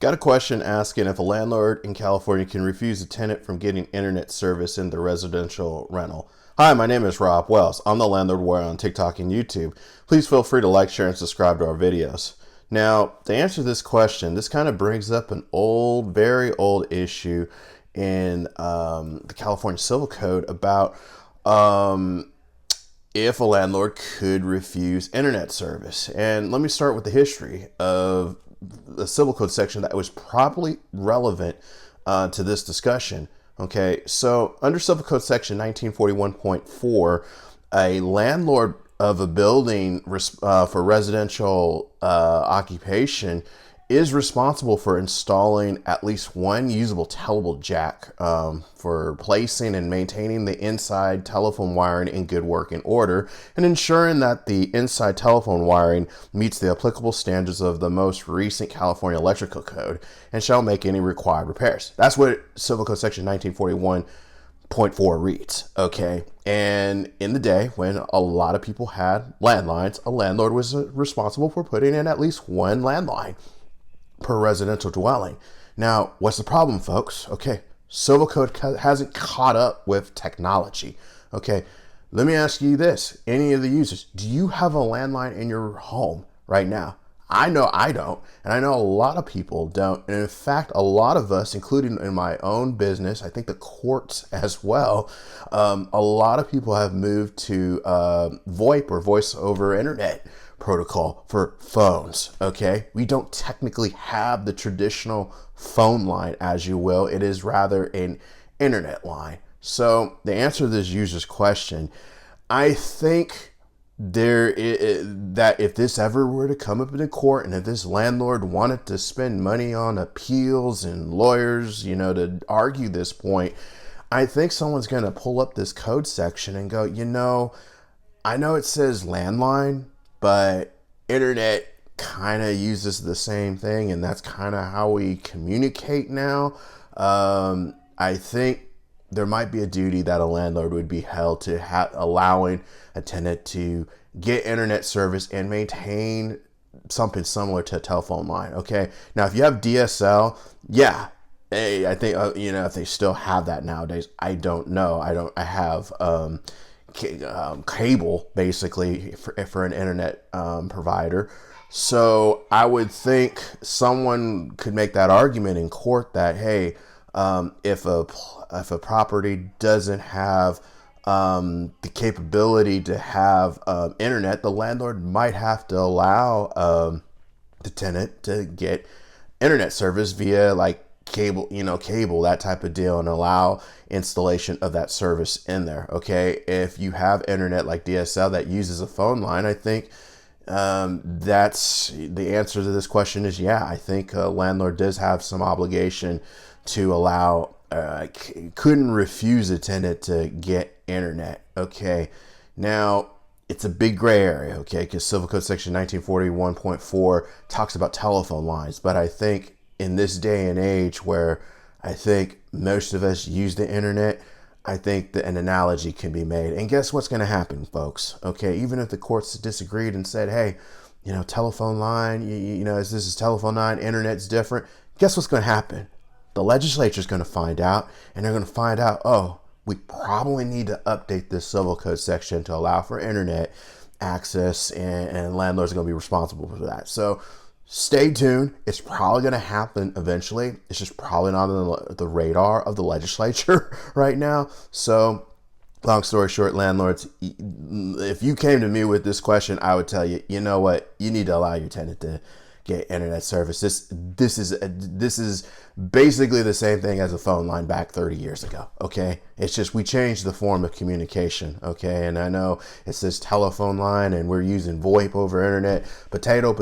Got a question asking if a landlord in California can refuse a tenant from getting internet service in the residential rental. Hi, my name is Rob Wells. I'm the Landlord Warrior on TikTok and YouTube. Please feel free to like, share, and subscribe to our videos. Now, to answer this question, this kind of brings up an old, very old issue in the California Civil Code about if a landlord could refuse internet service. And let me start with the history of the Civil Code section that was probably relevant to this discussion. Okay, so under Civil Code section 1941.4, a landlord of a building for residential occupation is responsible for installing at least one usable tellable jack for placing and maintaining the inside telephone wiring in good working order and ensuring that the inside telephone wiring meets the applicable standards of the most recent California Electrical Code and shall make any required repairs. That's what Civil Code section 1941.4 reads. Okay. And in the day when a lot of people had landlines, a landlord was responsible for putting in at least one landline per residential dwelling. Now, what's the problem, folks? Okay, Civil Code hasn't caught up with technology. Okay, let me ask you this. Any of the users, do you have a landline in your home right now? I know I don't, and I know a lot of people don't. And in fact, a lot of us, including in my own business, I think the courts as well, a lot of people have moved to VoIP or voice over internet protocol for phones. Okay, we don't technically have the traditional phone line, as you will. It is rather an internet line. So the answer to this user's question, I think that if this ever were to come up in court and if this landlord wanted to spend money on appeals and lawyers, to argue this point, I think someone's going to pull up this code section and go, I know it says landline, but internet kind of uses the same thing, and that's kind of how we communicate now. I think there might be a duty that a landlord would be held to allowing a tenant to get internet service and maintain something similar to a telephone line. Okay, now if you have DSL, yeah, hey, I think if they still have that nowadays, I don't know. I have cable basically for an internet provider. So I would think someone could make that argument in court that, hey, if a property doesn't have the capability to have internet, the landlord might have to allow the tenant to get internet service via like cable, that type of deal, and allow installation of that service in there. Okay, if you have internet like DSL that uses a phone line, I think that's the answer to this question is yeah. I think a landlord does have some obligation to allow, couldn't refuse a tenant to get internet. Okay, now it's a big gray area, okay, because Civil Code section 1941.4 talks about telephone lines, but I think in this day and age where I think most of us use the internet, I think that an analogy can be made. And guess what's going to happen, folks? Okay, even if the courts disagreed and said, hey, telephone line, this is telephone line, internet's different. Guess what's going to happen? The legislature is going to find out, and they're going to find out, oh, we probably need to update this Civil Code section to allow for internet access, and landlords are going to be responsible for that. So stay tuned. It's probably going to happen eventually. It's just probably not on the radar of the legislature right now. So long story short, landlords, if you came to me with this question, I would tell you, you know what? You need to allow your tenant to get internet service. This is basically the same thing as a phone line back 30 years ago. Okay, it's just we changed the form of communication. Okay, and I know it says telephone line and we're using VoIP over internet. Potato.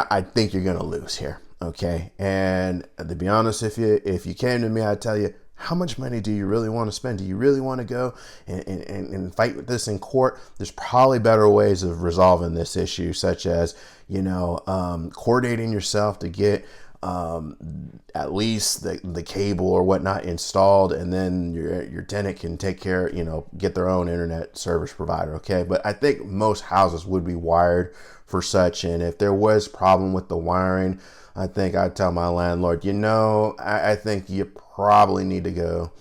I think you're gonna lose here. Okay, and to be honest, if you came to me, I'd tell you, how much money do you really want to spend? Do you really want to go and fight with this in court? There's probably better ways of resolving this issue, such as, coordinating yourself to get at least the cable or whatnot installed, and then your tenant can take care, get their own internet service provider. Okay, but I think most houses would be wired for such, and if there was problem with the wiring, I think I'd tell my landlord, I think you probably need to go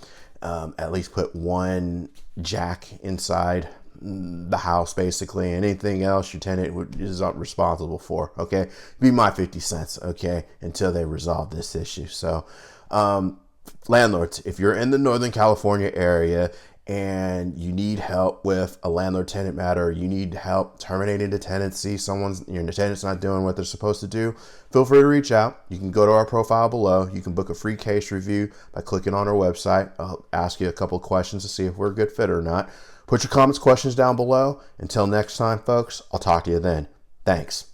at least put one jack inside the house, basically. Anything else your tenant is responsible for. Okay, be my 50 cents. Okay, until they resolve this issue. So, landlords, if you're in the Northern California area and you need help with a landlord tenant matter, you need help terminating the tenancy, your tenant's not doing what they're supposed to do, feel free to reach out. You can go to our profile below. You can book a free case review by clicking on our website. I'll ask you a couple of questions to see if we're a good fit or not. Put your comments, questions down below. Until next time, folks, I'll talk to you then. Thanks.